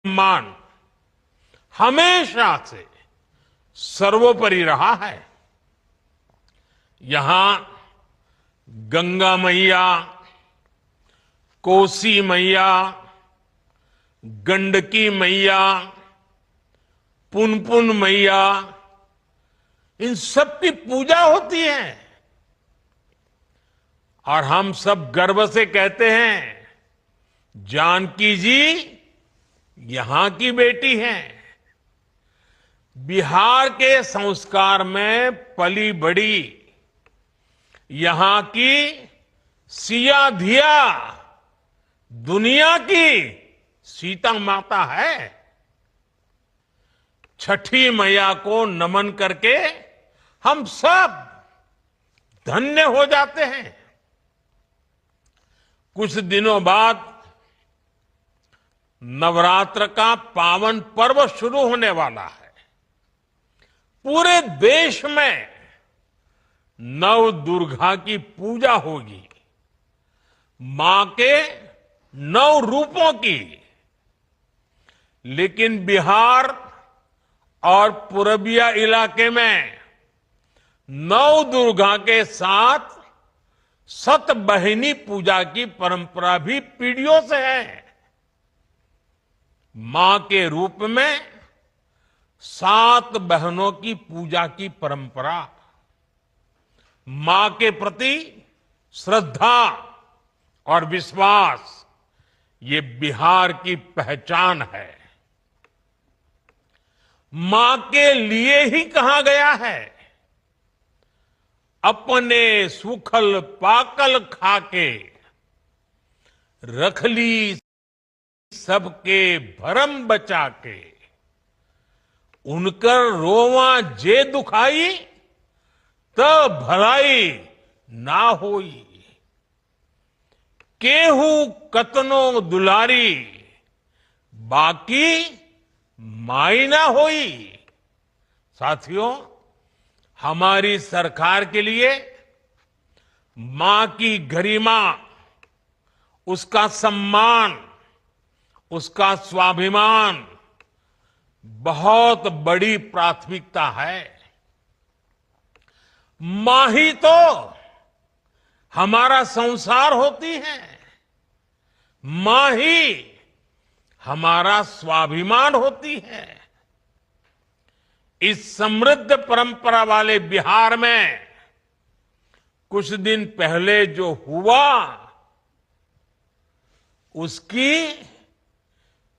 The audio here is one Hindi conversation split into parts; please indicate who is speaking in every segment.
Speaker 1: सम्मान हमेशा से सर्वोपरि रहा है। यहां गंगा मैया, कोसी मैया, गंडकी मैया, पुनपुन मैया, इन सब की पूजा होती है और हम सब गर्व से कहते हैं जानकी जी यहां की बेटी हैं। बिहार के संस्कार में पली बड़ी यहां की सिया धिया दुनिया की सीता माता है। छठी मैया को नमन करके हम सब धन्य हो जाते हैं। कुछ दिनों बाद नवरात्र का पावन पर्व शुरू होने वाला है। पूरे देश में नव दुर्गा की पूजा होगी, मां के 9 रूपों की। लेकिन बिहार और पूर्विया इलाके में नव दुर्गा के साथ सतबहिनी पूजा की परंपरा भी पीढ़ियों से है। मां के रूप में 7 बहनों की पूजा की परंपरा, मां के प्रति श्रद्धा और विश्वास, ये बिहार की पहचान है। मां के लिए ही कहा गया है, अपने सुखल पाकल खाके रख ली सबके भरम बचा के। उनकर रोवा जे दुखाई त भलाई ना होई। केहू कतनो दुलारी बाकी माई ना होई। साथियों, हमारी सरकार के लिए मां की गरिमा, उसका सम्मान, उसका स्वाभिमान बहुत बड़ी प्राथमिकता है। मां ही तो हमारा संसार होती है, मां ही हमारा स्वाभिमान होती है। इस समृद्ध परंपरा वाले बिहार में कुछ दिन पहले जो हुआ, उसकी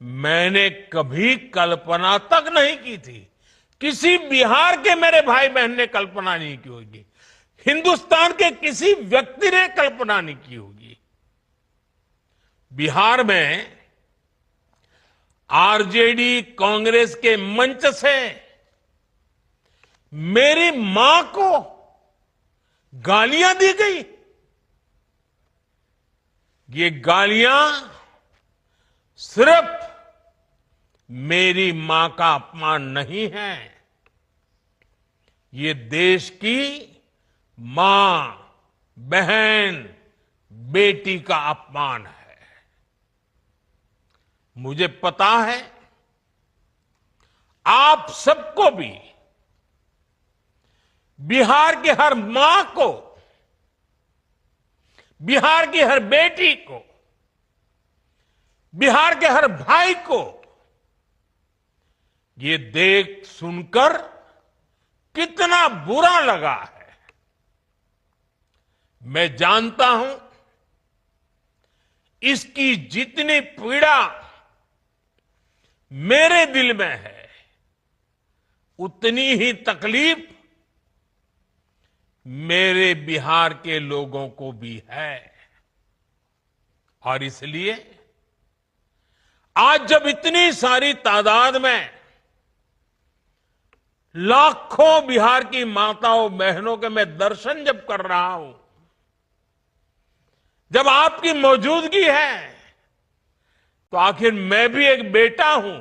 Speaker 1: मैंने कभी कल्पना तक नहीं की थी। किसी बिहार के मेरे भाई बहन ने कल्पना नहीं की होगी, हिंदुस्तान के किसी व्यक्ति ने कल्पना नहीं की होगी। बिहार में आरजेडी कांग्रेस के मंच से मेरी मां को गालियां दी गई। ये गालियां सिर्फ मेरी मां का अपमान नहीं है, ये देश की मां, बहन, बेटी का अपमान है। मुझे पता है आप सबको भी, बिहार की हर मां को, बिहार की हर बेटी को, बिहार के हर भाई को ये देख सुनकर कितना बुरा लगा है। मैं जानता हूं इसकी जितनी पीड़ा मेरे दिल में है, उतनी ही तकलीफ मेरे बिहार के लोगों को भी है। और इसलिए आज जब इतनी सारी तादाद में लाखों बिहार की माताओं बहनों के मैं दर्शन जब कर रहा हूं, जब आपकी मौजूदगी है, तो आखिर मैं भी एक बेटा हूं।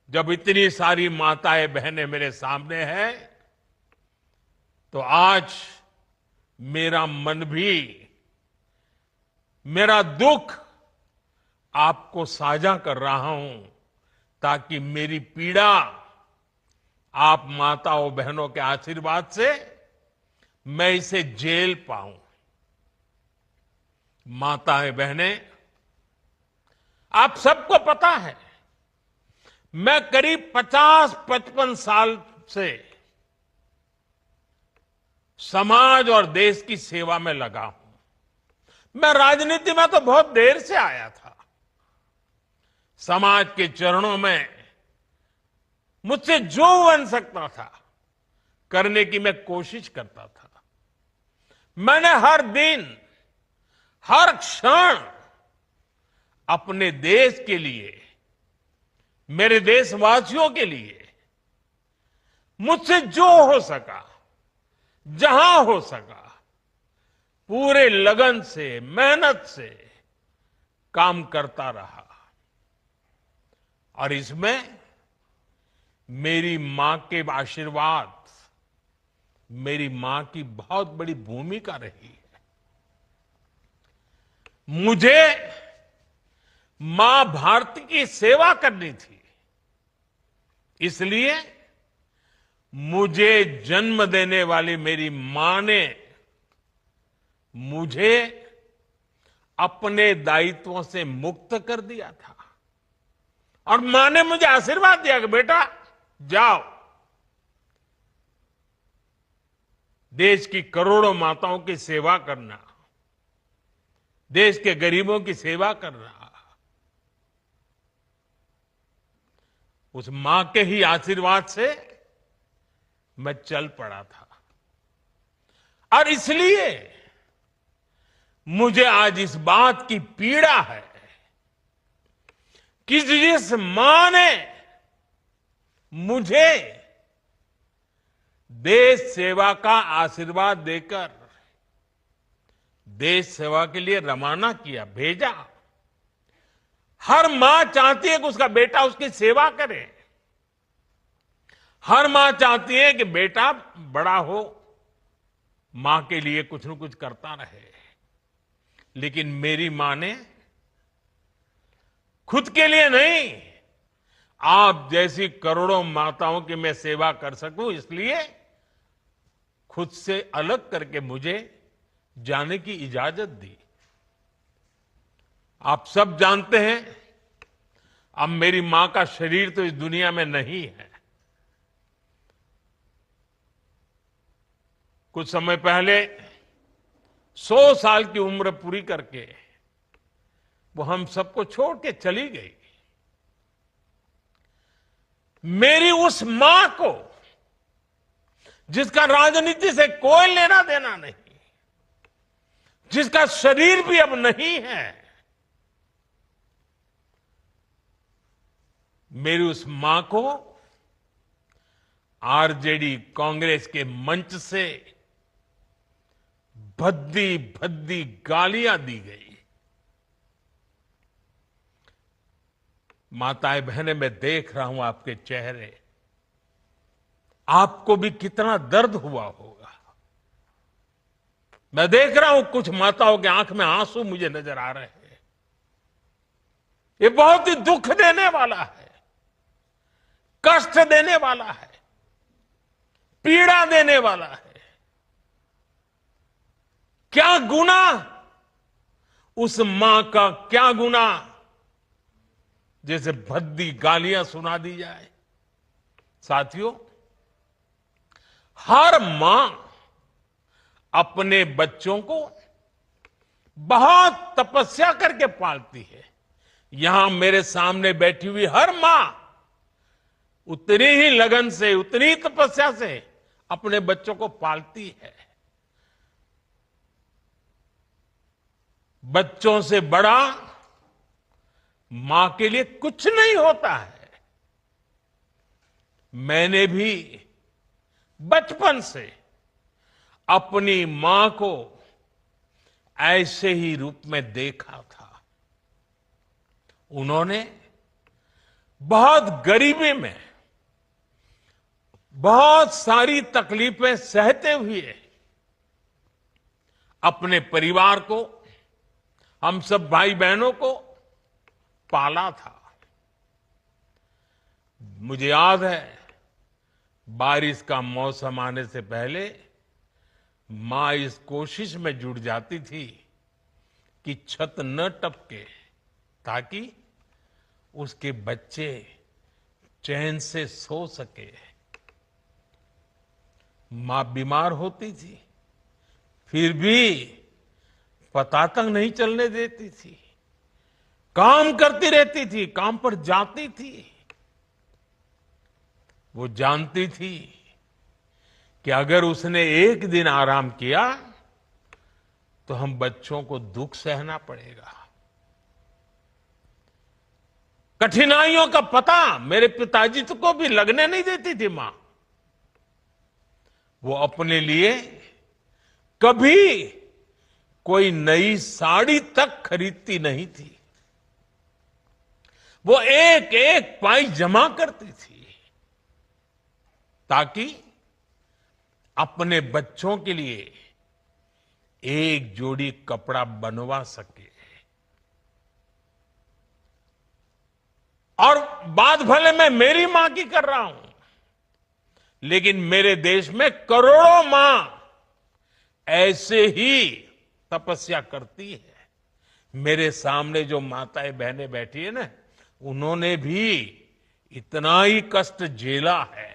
Speaker 1: जब इतनी सारी माताएं बहनें मेरे सामने हैं, तो आज मेरा मन भी, मेरा दुख आपको साझा कर रहा हूं ताकि मेरी पीड़ा आप माताओं बहनों के आशीर्वाद से मैं इसे झेल पाऊं। माताएं बहनें, आप सबको पता है मैं करीब 50-55 साल से समाज और देश की सेवा में लगा हूं। मैं राजनीति में तो बहुत देर से आया था। समाज के चरणों में मुझसे जो बन सकता था करने की मैं कोशिश करता था। मैंने हर दिन हर क्षण अपने देश के लिए, मेरे देशवासियों के लिए मुझसे जो हो सका, जहां हो सका, पूरे लगन से, मेहनत से काम करता रहा। और इसमें मेरी मां के आशीर्वाद, मेरी मां की बहुत बड़ी भूमिका रही है। मुझे मां भारती की सेवा करनी थी, इसलिए मुझे जन्म देने वाली मेरी मां ने मुझे अपने दायित्वों से मुक्त कर दिया था और मां ने मुझे आशीर्वाद दिया कि बेटा जाओ, देश की करोड़ों माताओं की सेवा करना, देश के गरीबों की सेवा करना। उस मां के ही आशीर्वाद से मैं चल पड़ा था और इसलिए मुझे आज इस बात की पीड़ा है कि जिस मां ने मुझे देश सेवा का आशीर्वाद देकर देश सेवा के लिए रवाना किया, भेजा। हर मां चाहती है कि उसका बेटा उसकी सेवा करे। हर मां चाहती है कि बेटा बड़ा हो, मां के लिए कुछ न कुछ करता रहे। लेकिन मेरी मां ने खुद के लिए नहीं, आप जैसी करोड़ों माताओं की मैं सेवा कर सकूं, इसलिए खुद से अलग करके मुझे जाने की इजाजत दी। आप सब जानते हैं अब मेरी मां का शरीर तो इस दुनिया में नहीं है। कुछ समय पहले 100 साल की उम्र पूरी करके वो हम सबको छोड़ के चली गई। मेरी उस मां को, जिसका राजनीति से कोई लेना देना नहीं, जिसका शरीर भी अब नहीं है, मेरी उस मां को आरजेडी कांग्रेस के मंच से भद्दी भद्दी गालियां दी गई। माताएं बहनें, मैं देख रहा हूं आपके चेहरे, आपको भी कितना दर्द हुआ होगा। मैं देख रहा हूं कुछ माताओं के आंख में आंसू मुझे नजर आ रहे हैं। ये बहुत ही दुख देने वाला है, कष्ट देने वाला है, पीड़ा देने वाला है। क्या गुनाह उस मां का, क्या गुनाह जैसे भद्दी गालियां सुना दी जाए। साथियों, हर मां अपने बच्चों को बहुत तपस्या करके पालती है। यहां मेरे सामने बैठी हुई हर मां उतनी ही लगन से, उतनी तपस्या से अपने बच्चों को पालती है। बच्चों से बड़ा मां के लिए कुछ नहीं होता है। मैंने भी बचपन से अपनी मां को ऐसे ही रूप में देखा था। उन्होंने बहुत गरीबी में बहुत सारी तकलीफें सहते हुए अपने परिवार को, हम सब भाई बहनों को पाला था। मुझे याद है, बारिश का मौसम आने से पहले मां इस कोशिश में जुट जाती थी कि छत न टपके, ताकि उसके बच्चे चैन से सो सके। मां बीमार होती थी, फिर भी पता तक नहीं चलने देती थी। काम करती रहती थी, काम पर जाती थी। वो जानती थी कि अगर उसने एक दिन आराम किया तो हम बच्चों को दुख सहना पड़ेगा। कठिनाइयों का पता मेरे पिताजी को भी लगने नहीं देती थी मां। वो अपने लिए कभी कोई नई साड़ी तक खरीदती नहीं थी। वो एक एक पाई जमा करती थी ताकि अपने बच्चों के लिए एक जोड़ी कपड़ा बनवा सके। और बात भले मैं मेरी मां की कर रहा हूं, लेकिन मेरे देश में करोड़ों मां ऐसे ही तपस्या करती है। मेरे सामने जो माताएं बहनें बैठी है ना, उन्होंने भी इतना ही कष्ट झेला है।